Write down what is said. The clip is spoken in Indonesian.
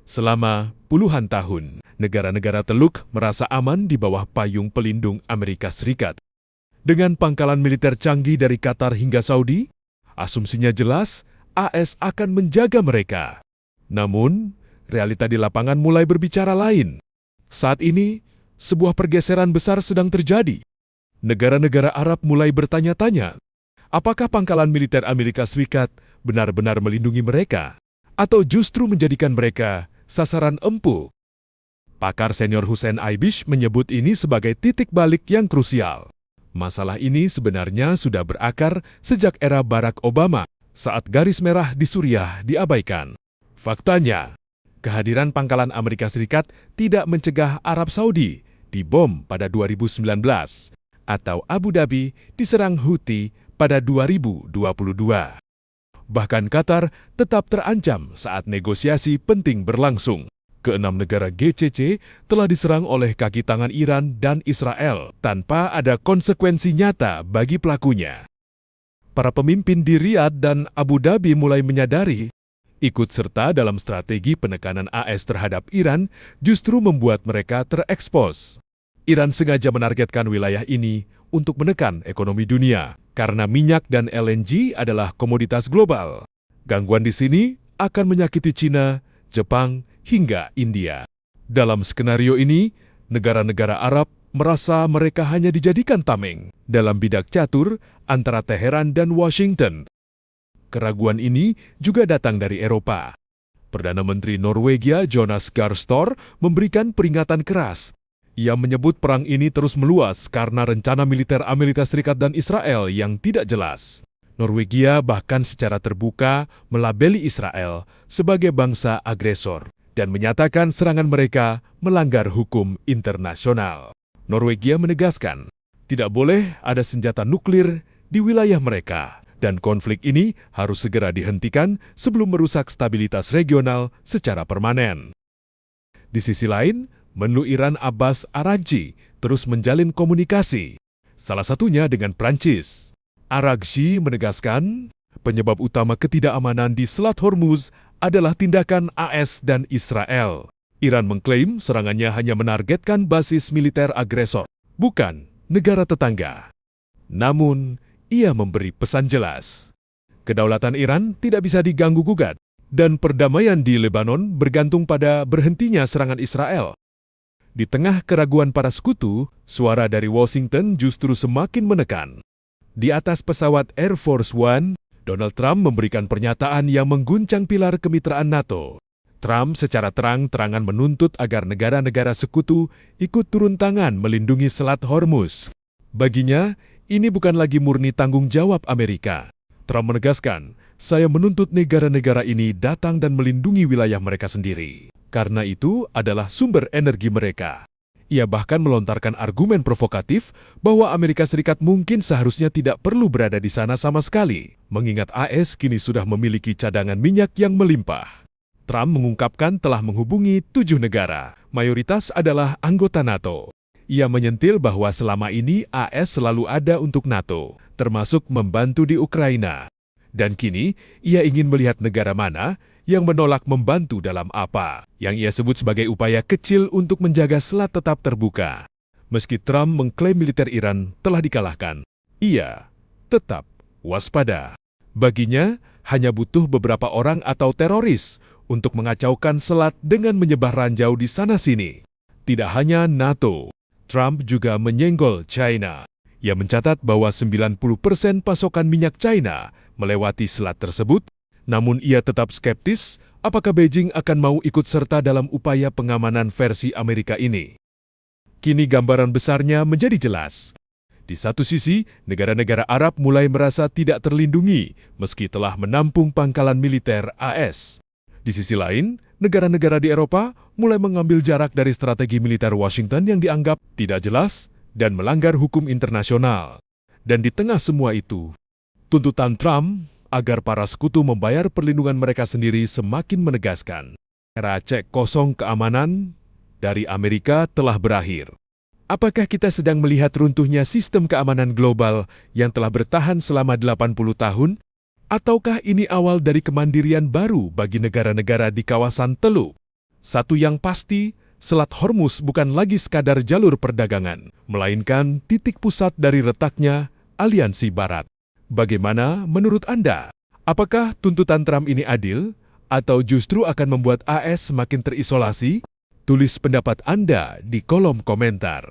Selama puluhan tahun, negara-negara Teluk merasa aman di bawah payung pelindung Amerika Serikat. Dengan pangkalan militer canggih dari Qatar hingga Saudi, asumsinya jelas AS akan menjaga mereka. Namun, realita di lapangan mulai berbicara lain. Saat ini, sebuah pergeseran besar sedang terjadi. Negara-negara Arab mulai bertanya-tanya, apakah pangkalan militer Amerika Serikat benar-benar melindungi mereka, atau justru menjadikan mereka sasaran empuk? Pakar senior Hussein Aibish menyebut ini sebagai titik balik yang krusial. Masalah ini sebenarnya sudah berakar sejak era Barack Obama, saat garis merah di Suriah diabaikan. Faktanya, kehadiran pangkalan Amerika Serikat tidak mencegah Arab Saudi dibom pada 2019, atau Abu Dhabi diserang Houthi pada 2022. Bahkan Qatar tetap terancam saat negosiasi penting berlangsung. Keenam negara GCC telah diserang oleh kaki tangan Iran dan Israel tanpa ada konsekuensi nyata bagi pelakunya. Para pemimpin di Riyadh dan Abu Dhabi mulai menyadari, ikut serta dalam strategi penekanan AS terhadap Iran justru membuat mereka terekspos. Iran sengaja menargetkan wilayah ini untuk menekan ekonomi dunia, karena minyak dan LNG adalah komoditas global. Gangguan di sini akan menyakiti Cina, Jepang, hingga India. Dalam skenario ini, negara-negara Arab merasa mereka hanya dijadikan tameng dalam bidak catur antara Teheran dan Washington. Keraguan ini juga datang dari Eropa. Perdana Menteri Norwegia Jonas Gahr Store memberikan peringatan keras. Ia menyebut perang ini terus meluas karena rencana militer Amerika Serikat dan Israel yang tidak jelas. Norwegia bahkan secara terbuka melabeli Israel sebagai bangsa agresor dan menyatakan serangan mereka melanggar hukum internasional. Norwegia menegaskan, tidak boleh ada senjata nuklir di wilayah mereka, dan konflik ini harus segera dihentikan sebelum merusak stabilitas regional secara permanen. Di sisi lain, Menlu Iran Abbas Araghchi terus menjalin komunikasi, salah satunya dengan Prancis. Araghchi menegaskan, penyebab utama ketidakamanan di Selat Hormuz adalah tindakan AS dan Israel. Iran mengklaim serangannya hanya menargetkan basis militer agresor, bukan negara tetangga. Namun, ia memberi pesan jelas. Kedaulatan Iran tidak bisa diganggu-gugat, dan perdamaian di Lebanon bergantung pada berhentinya serangan Israel. Di tengah keraguan para sekutu, suara dari Washington justru semakin menekan. Di atas pesawat Air Force One, Donald Trump memberikan pernyataan yang mengguncang pilar kemitraan NATO. Trump secara terang-terangan menuntut agar negara-negara sekutu ikut turun tangan melindungi Selat Hormuz. Baginya, ini bukan lagi murni tanggung jawab Amerika. Trump menegaskan, saya menuntut negara-negara ini datang dan melindungi wilayah mereka sendiri. Karena itu adalah sumber energi mereka. Ia bahkan melontarkan argumen provokatif bahwa Amerika Serikat mungkin seharusnya tidak perlu berada di sana sama sekali, mengingat AS kini sudah memiliki cadangan minyak yang melimpah. Trump mengungkapkan telah menghubungi 7 negara, mayoritas adalah anggota NATO. Ia menyentil bahwa selama ini AS selalu ada untuk NATO, termasuk membantu di Ukraina. Dan kini, ia ingin melihat negara mana yang menolak membantu dalam apa, yang ia sebut sebagai upaya kecil untuk menjaga selat tetap terbuka. Meski Trump mengklaim militer Iran telah dikalahkan, ia tetap waspada. Baginya, hanya butuh beberapa orang atau teroris untuk mengacaukan selat dengan menyebar ranjau di sana-sini. Tidak hanya NATO, Trump juga menyenggol China. Ia mencatat bahwa 90% pasokan minyak China melewati selat tersebut. Namun ia tetap skeptis apakah Beijing akan mau ikut serta dalam upaya pengamanan versi Amerika ini. Kini gambaran besarnya menjadi jelas. Di satu sisi, negara-negara Arab mulai merasa tidak terlindungi meski telah menampung pangkalan militer AS. Di sisi lain, negara-negara di Eropa mulai mengambil jarak dari strategi militer Washington yang dianggap tidak jelas dan melanggar hukum internasional. Dan di tengah semua itu, tuntutan Trump agar para sekutu membayar perlindungan mereka sendiri semakin menegaskan. Era cek kosong keamanan dari Amerika telah berakhir. Apakah kita sedang melihat runtuhnya sistem keamanan global yang telah bertahan selama 80 tahun? Ataukah ini awal dari kemandirian baru bagi negara-negara di kawasan Teluk? Satu yang pasti, Selat Hormuz bukan lagi sekadar jalur perdagangan, melainkan titik pusat dari retaknya aliansi Barat. Bagaimana menurut Anda? Apakah tuntutan Trump ini adil, atau justru akan membuat AS semakin terisolasi? Tulis pendapat Anda di kolom komentar.